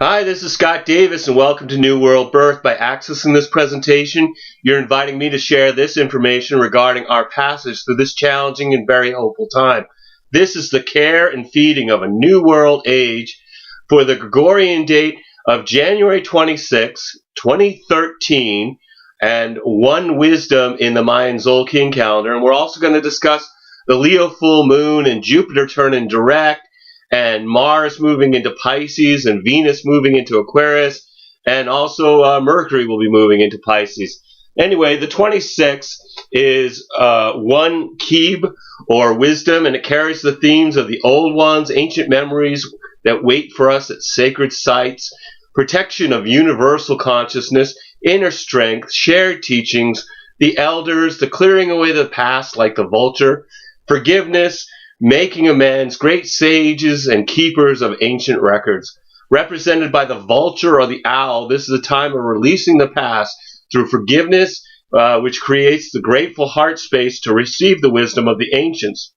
Hi, this is Scott Davis, and welcome to New World Birth. By accessing this presentation, you're inviting me to share this information regarding our passage through this challenging and very hopeful time. This is the care and feeding of a new world age for the Gregorian date of January 26, 2013, and One Wisdom in the Mayan Tzolkin calendar. And we're also going to discuss the Leo full moon and Jupiter turning direct, and Mars moving into Pisces, and Venus moving into Aquarius, and also Mercury will be moving into Pisces. Anyway, the 26th is one Kib, or wisdom, and it carries the themes of the old ones, ancient memories that wait for us at sacred sites, protection of universal consciousness, inner strength, shared teachings, the elders, the clearing away of the past like the vulture, forgiveness, making amends, great sages and keepers of ancient records. Represented by the vulture or the owl, this is a time of releasing the past through forgiveness, which creates the grateful heart space to receive the wisdom of the ancients.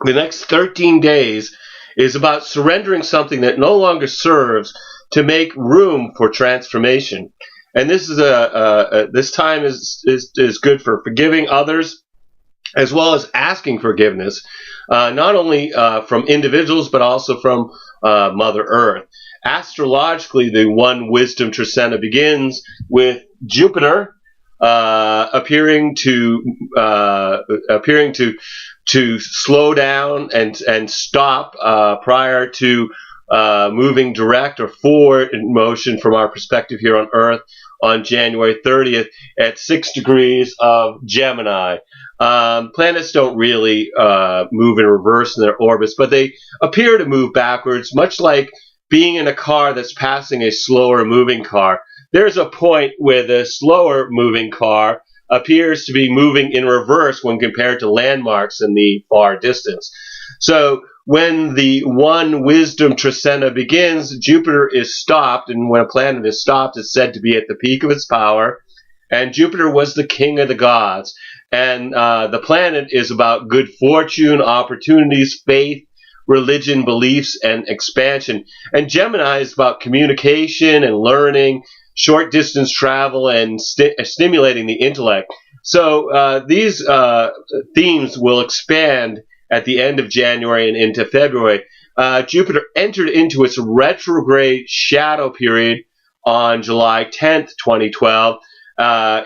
The next 13 days is about surrendering something that no longer serves to make room for transformation. And this is this time is good for forgiving others, as well as asking forgiveness, not only from individuals, but also from Mother Earth. Astrologically, the One Wisdom Tzolkin begins with Jupiter appearing to slow down and stop prior to moving direct or forward in motion from our perspective here on Earth on January 30th at 6 degrees of Gemini. Planets don't really move in reverse in their orbits, but they appear to move backwards, much like being in a car that's passing a slower moving car. There's a point where the slower moving car appears to be moving in reverse when compared to landmarks in the far distance. So when the One Wisdom Tzolkin begins, Jupiter is stopped, and when a planet is stopped, it's said to be at the peak of its power, and Jupiter was the king of the gods. And the planet is about good fortune, opportunities, faith, religion, beliefs, and expansion. And Gemini is about communication and learning, short distance travel, and stimulating the intellect. So these themes will expand at the end of January and into February. Jupiter entered into its retrograde shadow period on July 10th, 2012,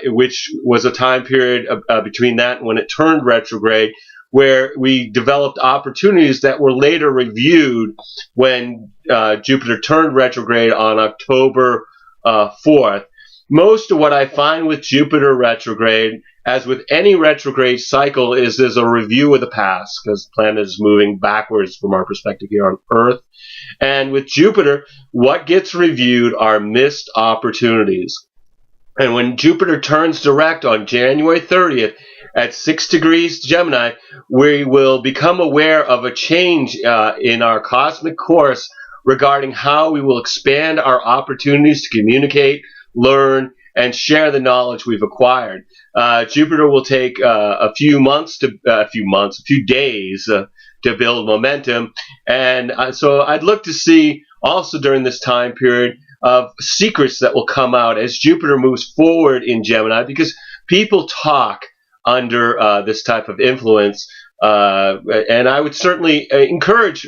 which was a time period between that and when it turned retrograde, where we developed opportunities that were later reviewed when Jupiter turned retrograde on October 4th. Most of what I find with Jupiter retrograde, as with any retrograde cycle, is there's a review of the past, because the planet is moving backwards from our perspective here on Earth. And with Jupiter, what gets reviewed are missed opportunities. And when Jupiter turns direct on January 30th at 6 degrees Gemini, we will become aware of a change in our cosmic course regarding how we will expand our opportunities to communicate, learn, and share the knowledge we've acquired. Jupiter will take a few days to build momentum. And so I'd look to see also during this time period of secrets that will come out as Jupiter moves forward in Gemini, because people talk under this type of influence. And I would certainly encourage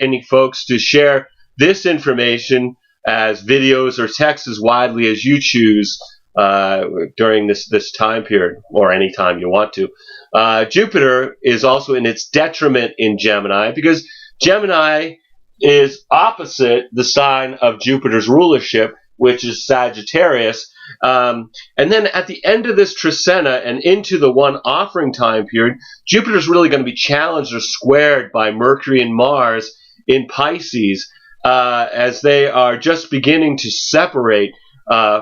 any folks to share this information as videos or text as widely as you choose during this time period, or any time you want to. Jupiter is also in its detriment in Gemini, because Gemini is opposite the sign of Jupiter's rulership, which is Sagittarius. And then at the end of this Trisena and into the one offering time period, Jupiter's really going to be challenged or squared by Mercury and Mars in Pisces, as they are just beginning to separate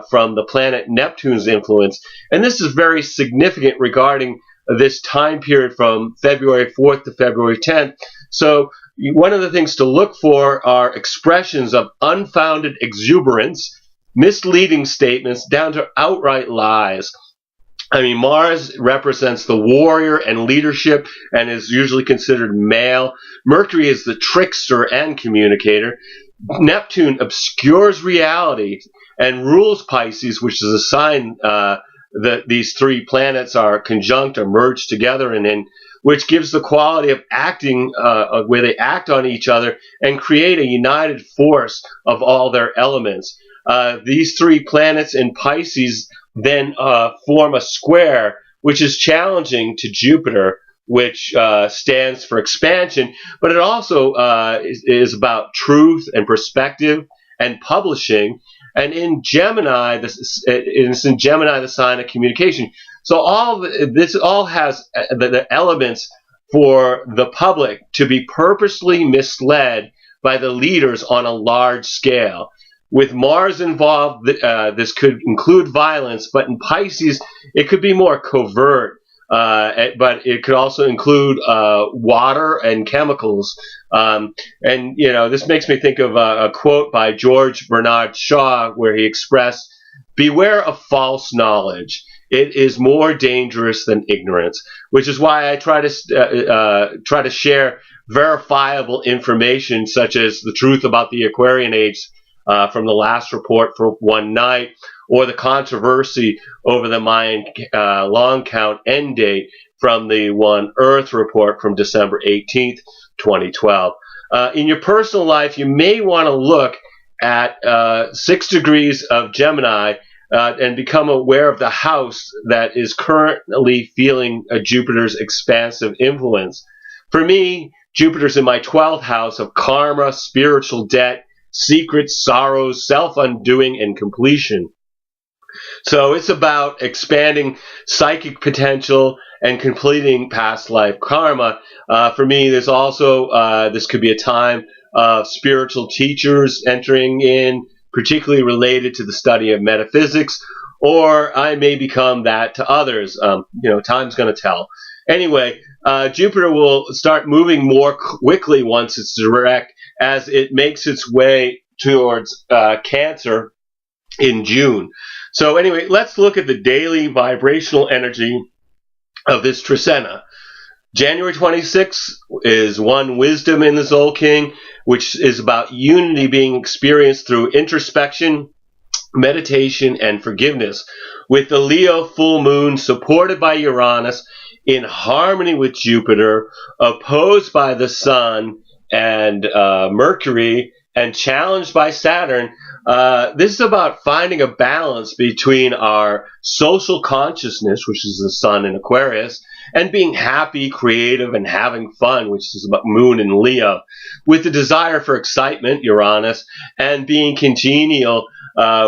from the planet Neptune's influence. And this is very significant regarding this time period from February 4th to February 10th. So one of the things to look for are expressions of unfounded exuberance, misleading statements, down to outright lies. I mean, Mars represents the warrior and leadership and is usually considered male. Mercury is the trickster and communicator. Neptune obscures reality and rules Pisces, which is a sign that these three planets are conjunct or merged together, and in which gives the quality of acting, where they act on each other and create a united force of all their elements. These three planets in Pisces then form a square, which is challenging to Jupiter, which stands for expansion, but it also is about truth and perspective and publishing. And in Gemini, it's in Gemini, the sign of communication. So this all has the elements for the public to be purposely misled by the leaders on a large scale. With Mars involved, this could include violence, but in Pisces, it could be more covert. But it could also include water and chemicals. This makes me think of a quote by George Bernard Shaw, where he expressed, "Beware of false knowledge. It is more dangerous than ignorance," which is why I try to share verifiable information, such as the truth about the Aquarian age from the last report for one night, or the controversy over the Mayan long count end date from the One Earth report from December 18th, 2012. In your personal life, you may want to look at 6 degrees of Gemini and become aware of the house that is currently feeling Jupiter's expansive influence. For me, Jupiter's in my 12th house of karma, spiritual debt, secrets, sorrows, self-undoing, and completion. So it's about expanding psychic potential and completing past life karma. For me, there's also, this could be a time of spiritual teachers entering in, particularly related to the study of metaphysics, or I may become that to others. Time's going to tell. Anyway, Jupiter will start moving more quickly once it's direct, as it makes its way towards Cancer in June. So anyway, let's look at the daily vibrational energy of this Trisena. January 26th is One Wisdom in the Tzolkin, which is about unity being experienced through introspection, meditation, and forgiveness, with the Leo full moon supported by Uranus, in harmony with Jupiter, opposed by the Sun and Mercury, and challenged by Saturn. This is about finding a balance between our social consciousness, which is the Sun in Aquarius, and being happy, creative, and having fun, which is about Moon in Leo, with the desire for excitement, Uranus, and being congenial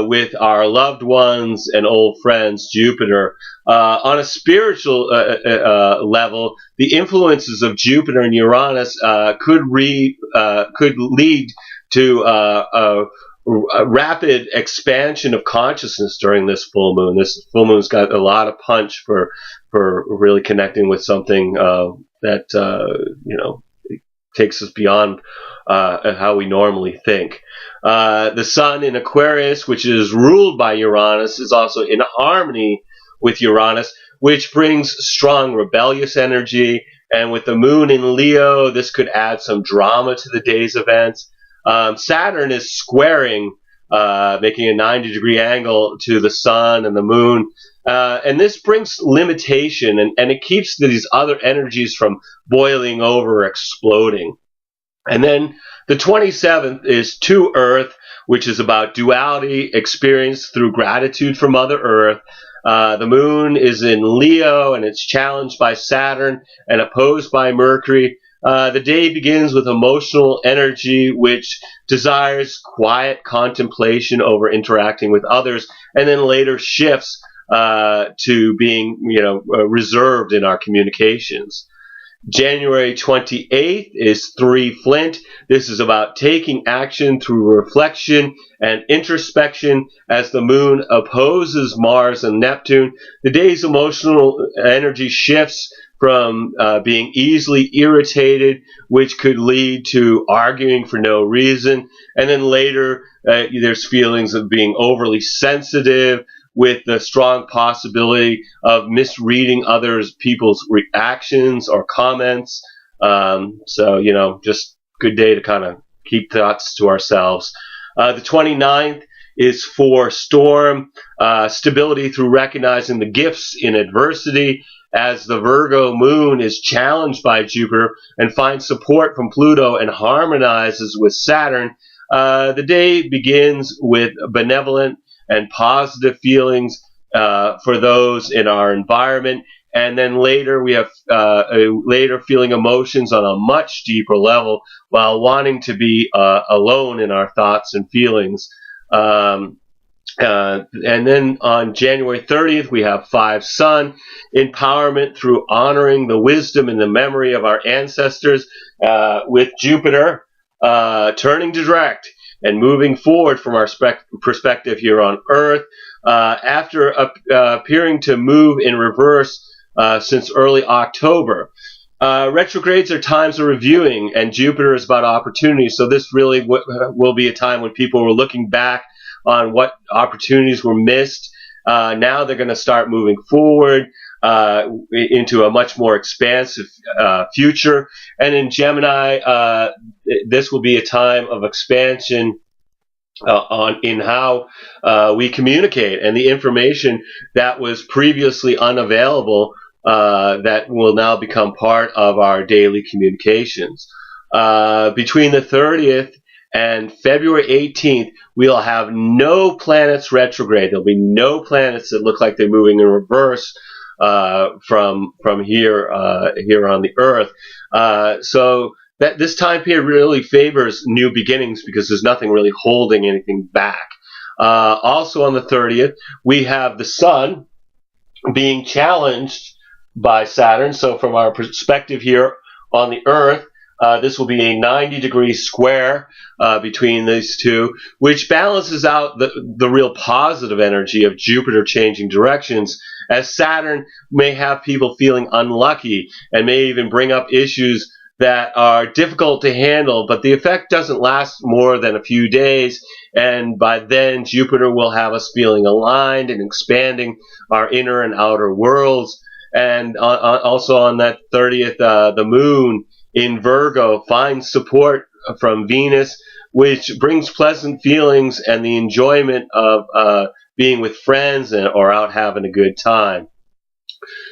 with our loved ones and old friends, Jupiter. On a spiritual level, the influences of Jupiter and Uranus could lead to a rapid expansion of consciousness during this full moon. This full moon's got a lot of punch for really connecting with something that takes us beyond how we normally think. The Sun in Aquarius, which is ruled by Uranus, is also in harmony with Uranus, which brings strong rebellious energy. And with the Moon in Leo, this could add some drama to the day's events. Saturn is squaring, making a 90-degree angle to the Sun and the Moon. And this brings limitation, and it keeps these other energies from boiling over or exploding. And then the 27th is To Earth, which is about duality experienced through gratitude for Mother Earth. The Moon is in Leo, and it's challenged by Saturn and opposed by Mercury. The day begins with emotional energy, which desires quiet contemplation over interacting with others, and then later shifts to being, reserved in our communications. January 28th is 3 Flint. This is about taking action through reflection and introspection as the Moon opposes Mars and Neptune. The day's emotional energy shifts from being easily irritated, which could lead to arguing for no reason. And then later, there's feelings of being overly sensitive, with the strong possibility of misreading people's reactions or comments. Just good day to kind of keep thoughts to ourselves. The 29th is for storm, stability through recognizing the gifts in adversity, as the Virgo moon is challenged by Jupiter and finds support from Pluto and harmonizes with Saturn. The day begins with benevolent and positive feelings for those in our environment, and then later we have later feeling emotions on a much deeper level while wanting to be alone in our thoughts and feelings. And then on January 30th, we have 5 Sun, empowerment through honoring the wisdom and the memory of our ancestors, with Jupiter turning direct and moving forward from our perspective here on Earth, after appearing to move in reverse since early October. Retrogrades are times of reviewing, and Jupiter is about opportunity, so this really will be a time when people were looking back on what opportunities were missed. Now they're going to start moving forward into a much more expansive future. And in Gemini, this will be a time of expansion in how we communicate, and the information that was previously unavailable that will now become part of our daily communications. Between the 30th and February 18th, we'll have no planets retrograde. There'll be no planets that look like they're moving in reverse from here on the Earth. So that this time period really favors new beginnings because there's nothing really holding anything back. Also on the 30th, we have the Sun being challenged by Saturn. So from our perspective here on the Earth, this will be a 90-degree square between these two, which balances out the real positive energy of Jupiter changing directions, as Saturn may have people feeling unlucky and may even bring up issues that are difficult to handle, but the effect doesn't last more than a few days, and by then Jupiter will have us feeling aligned and expanding our inner and outer worlds. And also on that 30th, the moon in Virgo finds support from Venus, which brings pleasant feelings and the enjoyment of being with friends or out having a good time.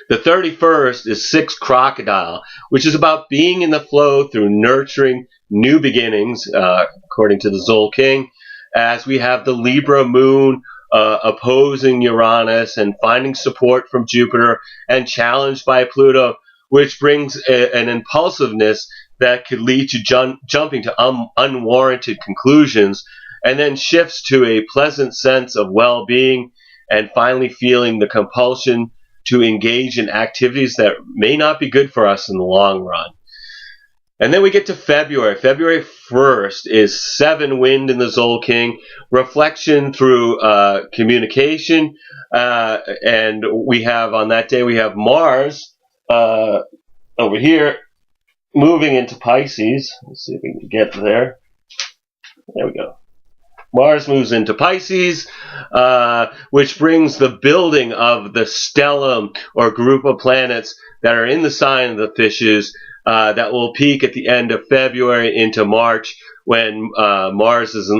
The 31st is 6 Crocodile, which is about being in the flow through nurturing new beginnings, according to the Tzolkin, as we have the Libra moon opposing Uranus and finding support from Jupiter and challenged by Pluto, which brings an impulsiveness that could lead to jumping to unwarranted conclusions, and then shifts to a pleasant sense of well-being, and finally feeling the compulsion to engage in activities that may not be good for us in the long run. And then we get to February. February 1st is 7 Wind in the Tzolkin, reflection through communication, and we have on that day we have Mars over here moving into Pisces. Let's see if we can get there. There we go. Mars moves into Pisces, which brings the building of the stellium, or group of planets that are in the sign of the fishes, that will peak at the end of February into March, when Mars is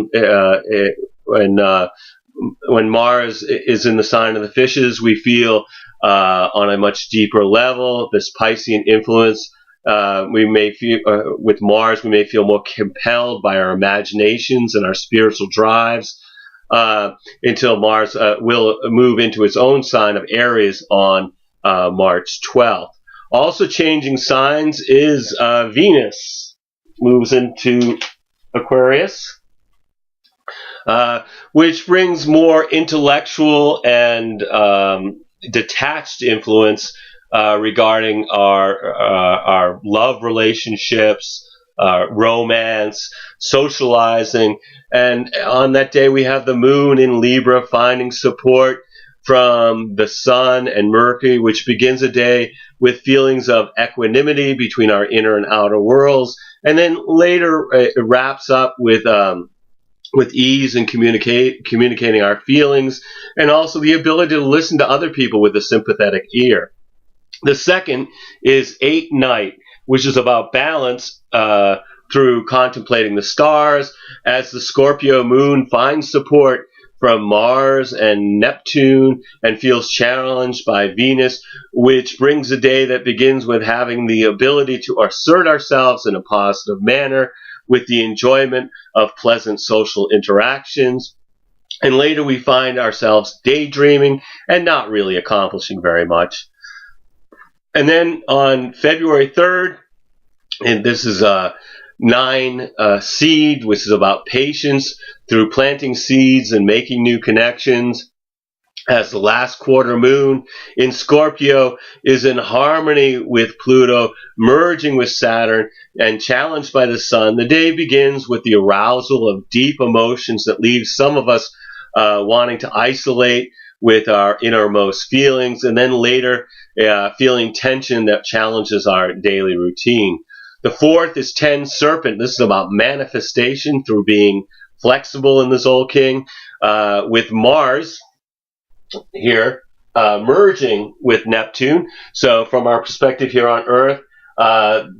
when Mars is in the sign of the fishes. We feel on a much deeper level this Piscean influence. We may feel with Mars, we may feel more compelled by our imaginations and our spiritual drives, until Mars will move into its own sign of Aries on March 12th. Also changing signs is Venus moves into Aquarius, which brings more intellectual and detached influence regarding our love relationships, romance, socializing. And on that day we have the moon in Libra finding support from the Sun and Mercury, which begins a day with feelings of equanimity between our inner and outer worlds, and then later it wraps up with ease in communicating our feelings, and also the ability to listen to other people with a sympathetic ear. The second is 8 Night, which is about balance through contemplating the stars, as the Scorpio moon finds support from Mars and Neptune and feels challenged by Venus, which brings a day that begins with having the ability to assert ourselves in a positive manner with the enjoyment of pleasant social interactions. And later we find ourselves daydreaming and not really accomplishing very much. And then on February 3rd, and this is 9 seed, which is about patience through planting seeds and making new connections, as the last quarter moon in Scorpio is in harmony with Pluto, merging with Saturn and challenged by the sun. The day begins with the arousal of deep emotions that leaves some of us wanting to isolate with our innermost feelings, and then later feeling tension that challenges our daily routine. The 4th is 10 Serpent. This is about manifestation through being flexible in the Tzolkin, with Mars here merging with Neptune. So from our perspective here on Earth,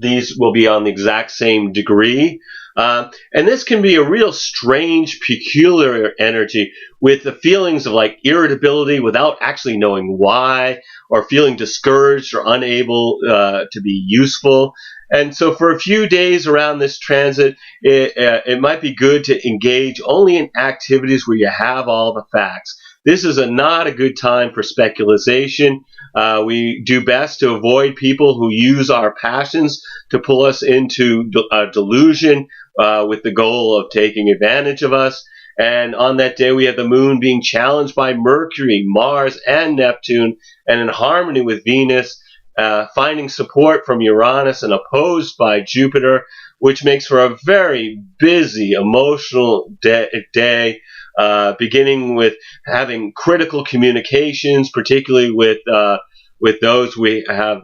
these will be on the exact same degree. And this can be a real strange, peculiar energy with the feelings of like irritability without actually knowing why, or feeling discouraged or unable to be useful. And so for a few days around this transit, it might be good to engage only in activities where you have all the facts. This is not a good time for speculation. We do best to avoid people who use our passions to pull us into delusion with the goal of taking advantage of us. And on that day, we have the moon being challenged by Mercury, Mars, and Neptune, and in harmony with Venus, finding support from Uranus and opposed by Jupiter, which makes for a very busy, emotional day, beginning with having critical communications, particularly with those we have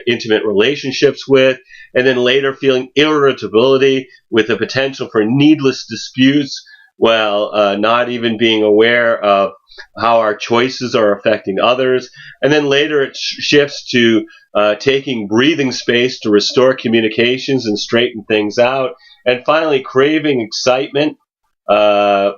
intimate relationships with, and then later feeling irritability with the potential for needless disputes, while not even being aware of how our choices are affecting others. And then later it shifts to taking breathing space to restore communications and straighten things out. And finally, craving excitement. Finally,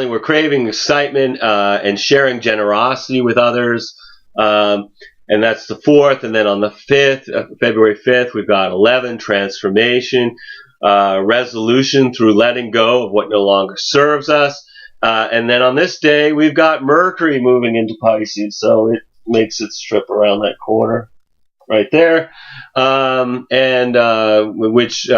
we're craving excitement and sharing generosity with others. And that's the 4th. And then on the 5th, February 5th, we've got 11, transformation, resolution through letting go of what no longer serves us. And then on this day, we've got Mercury moving into Pisces. So it makes its trip around that corner right there, which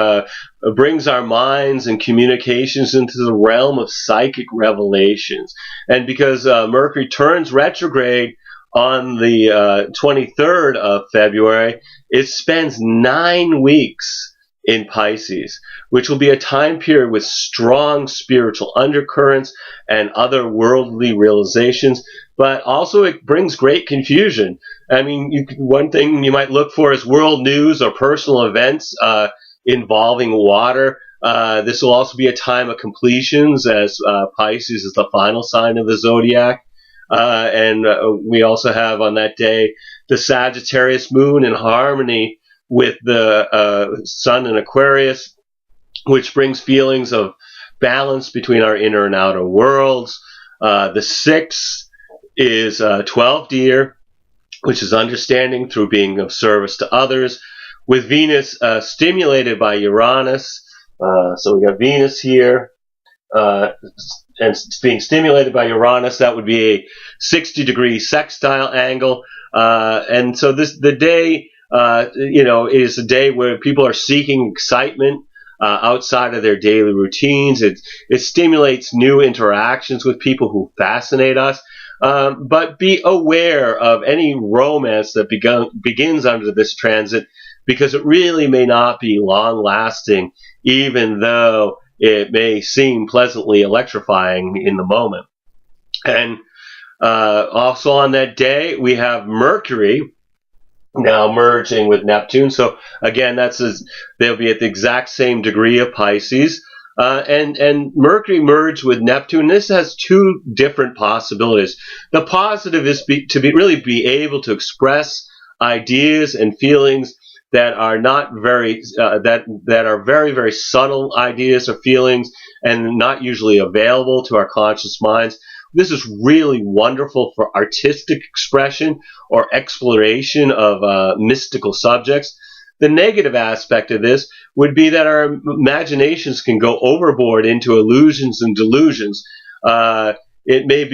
brings our minds and communications into the realm of psychic revelations. And because Mercury turns retrograde on the 23rd of February, it spends 9 weeks in Pisces, which will be a time period with strong spiritual undercurrents and other worldly realizations, but also it brings great confusion. I mean, one thing you might look for is world news or personal events involving water. This will also be a time of completions, as Pisces is the final sign of the zodiac. And we also have on that day the Sagittarius moon in harmony with the sun in Aquarius, which brings feelings of balance between our inner and outer worlds. The 6th is 12 Deer, which is understanding through being of service to others, with Venus stimulated by Uranus. So we got Venus here, and being stimulated by Uranus. That would be a 60-degree sextile angle. And so the day, is a day where people are seeking excitement outside of their daily routines. It stimulates new interactions with people who fascinate us. But be aware of any romance that begins under this transit, because it really may not be long-lasting, even though it may seem pleasantly electrifying in the moment. And also on that day, we have Mercury now merging with Neptune. So again, they'll be at the exact same degree of Pisces. And Mercury merged with Neptune. This has two different possibilities. The positive is really be able to express ideas and feelings that are not very that are very, very subtle ideas or feelings and not usually available to our conscious minds. This is really wonderful for artistic expression or exploration of mystical subjects. The negative aspect of this would be that our imaginations can go overboard into illusions and delusions. It may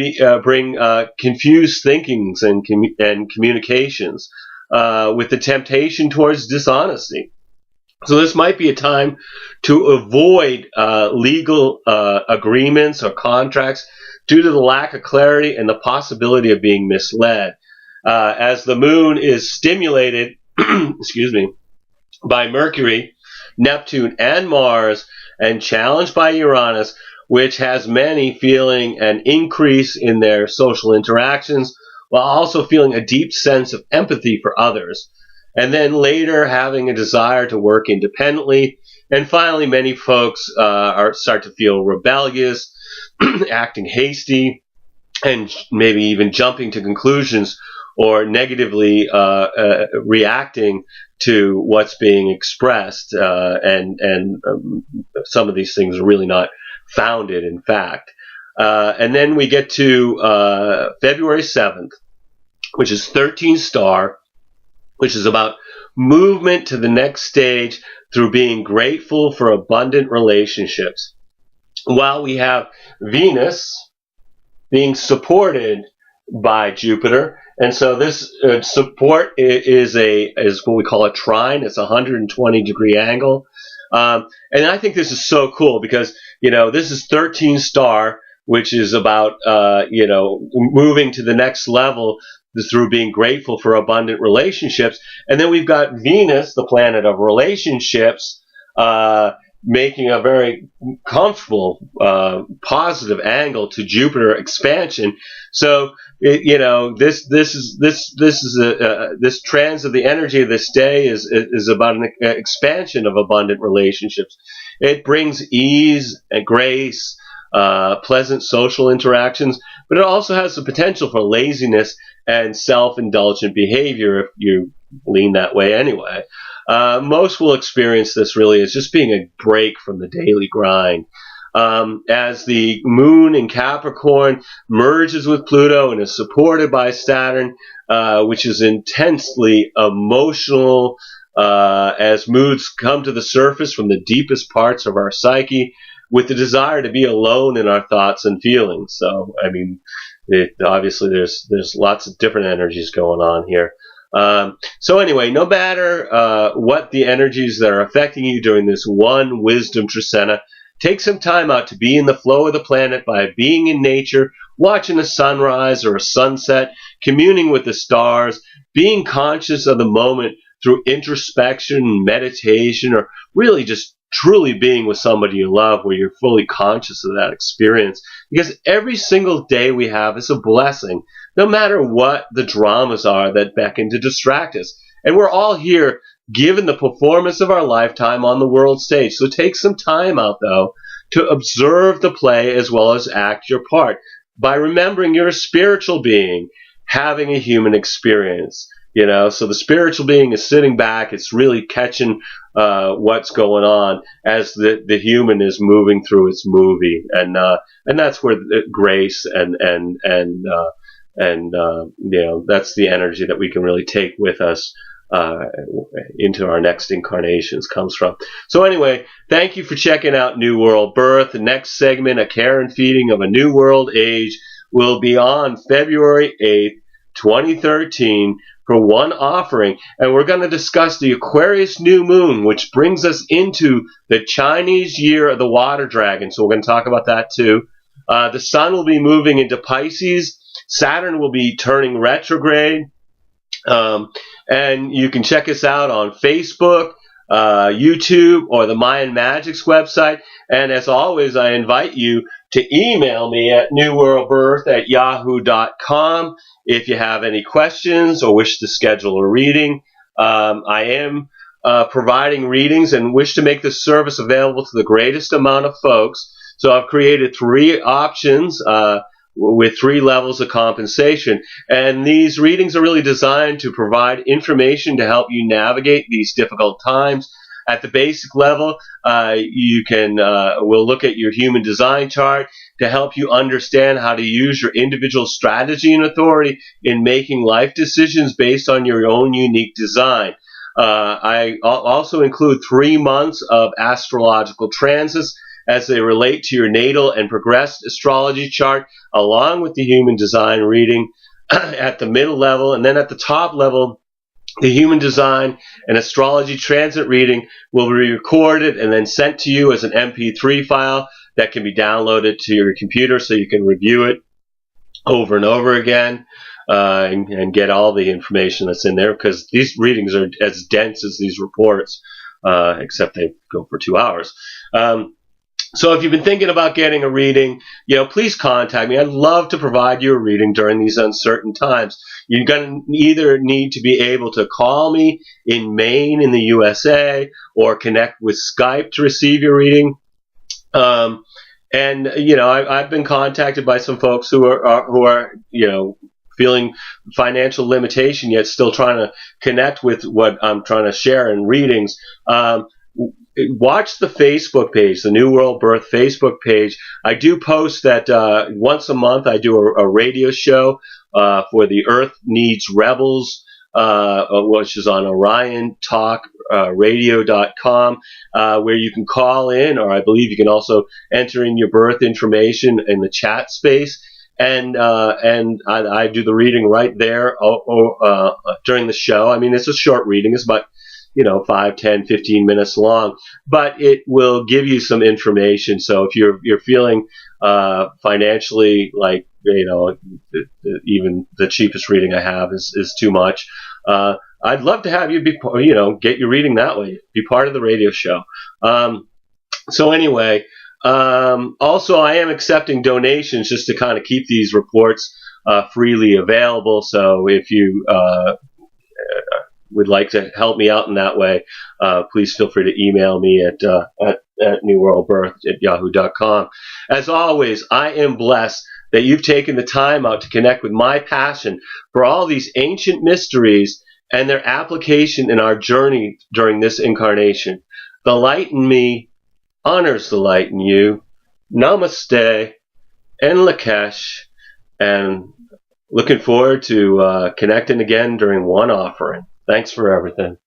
bring confused thinkings and communications with the temptation towards dishonesty. So this might be a time to avoid legal agreements or contracts due to the lack of clarity and the possibility of being misled. As the moon is stimulated, excuse me, by Mercury, Neptune, and Mars, and challenged by Uranus, which has many feeling an increase in their social interactions, while also feeling a deep sense of empathy for others. And then later having a desire to work independently. And finally, many folks start to feel rebellious, acting hasty, and maybe even jumping to conclusions or negatively reacting to what's being expressed, and some of these things are really not founded in fact. And then we get to February 7th, which is 13 star, which is about movement to the next stage through being grateful for abundant relationships. While we have Venus being supported by Jupiter, and so this support is what we call a trine. It's a 120-degree angle, and I think this is so cool because this is 13 star, which is about moving to the next level through being grateful for abundant relationships, and then we've got Venus, the planet of relationships, making a very comfortable, positive angle to Jupiter expansion. So, this trans of the energy of this day is about an expansion of abundant relationships. It brings ease and grace, pleasant social interactions, but it also has the potential for laziness and self-indulgent behavior if you lean that way anyway. Most will experience this really as just being a break from the daily grind. As the moon in Capricorn merges with Pluto and is supported by Saturn, which is intensely emotional, as moods come to the surface from the deepest parts of our psyche, with the desire to be alone in our thoughts and feelings. So, I mean, obviously there's lots of different energies going on here. So anyway, no matter what the energies that are affecting you during this One Wisdom Tzolkin, take some time out to be in the flow of the planet by being in nature, watching a sunrise or a sunset, communing with the stars, being conscious of the moment through introspection, meditation, or really just truly being with somebody you love where you're fully conscious of that experience. Because every single day we have is a blessing, no matter what the dramas are that beckon to distract us. And we're all here given the performance of our lifetime on the world stage. So take some time out, though, to observe the play as well as act your part by remembering you're a spiritual being having a human experience. So the spiritual being is sitting back. It's really catching what's going on as the human is moving through its movie, and that's where grace and that's the energy that we can really take with us into our next incarnations comes from. So anyway, thank you for checking out New World Birth. The next segment, A Care and Feeding of a New World Age, will be on February 8th, 2013 for one offering, and we're going to discuss the Aquarius new moon, which brings us into the Chinese year of the water dragon. So we're going to talk about that too. The sun will be moving into Pisces. Saturn will be turning retrograde. And you can check us out on Facebook, YouTube, or the Mayan Magics website. And as always, I invite you to email me at newworldbirth@yahoo.com if you have any questions or wish to schedule a reading. I am providing readings and wish to make this service available to the greatest amount of folks. So I've created 3 options with 3 levels of compensation. And these readings are really designed to provide information to help you navigate these difficult times. At the basic level, we'll look at your human design chart to help you understand how to use your individual strategy and authority in making life decisions based on your own unique design. I also include 3 months of astrological transits as they relate to your natal and progressed astrology chart, along with the human design reading at the middle level. And then at the top level, the human design and astrology transit reading will be recorded and then sent to you as an MP3 file that can be downloaded to your computer so you can review it over and over again and get all the information that's in there, because these readings are as dense as these reports, except they go for 2 hours. So if you've been thinking about getting a reading, please contact me. I'd love to provide you a reading during these uncertain times. You're going to either need to be able to call me in Maine in the USA or connect with Skype to receive your reading. I've been contacted by some folks who are feeling financial limitation yet still trying to connect with what I'm trying to share in readings. Watch the Facebook page, the New World Birth Facebook page. I do post that once a month I do a radio show for the Earth Needs Rebels, which is on OrionTalkRadio.com, where you can call in, or I believe you can also enter in your birth information in the chat space. And I do the reading right there during the show. I mean, it's a short reading. It's about 5, 10, 15 minutes long, but it will give you some information. So if you're feeling financially like even the cheapest reading I have is too much, I'd love to have you get your reading that way, be part of the radio show. So anyway, also I am accepting donations just to kind of keep these reports freely available. So if you would like to help me out in that way, please feel free to email me at newworldbirth@yahoo.com. As always, I am blessed that you've taken the time out to connect with my passion for all these ancient mysteries and their application in our journey during this incarnation. The light in me honors the light in you. Namaste and Lakesh, and looking forward to connecting again during one offering. Thanks for everything.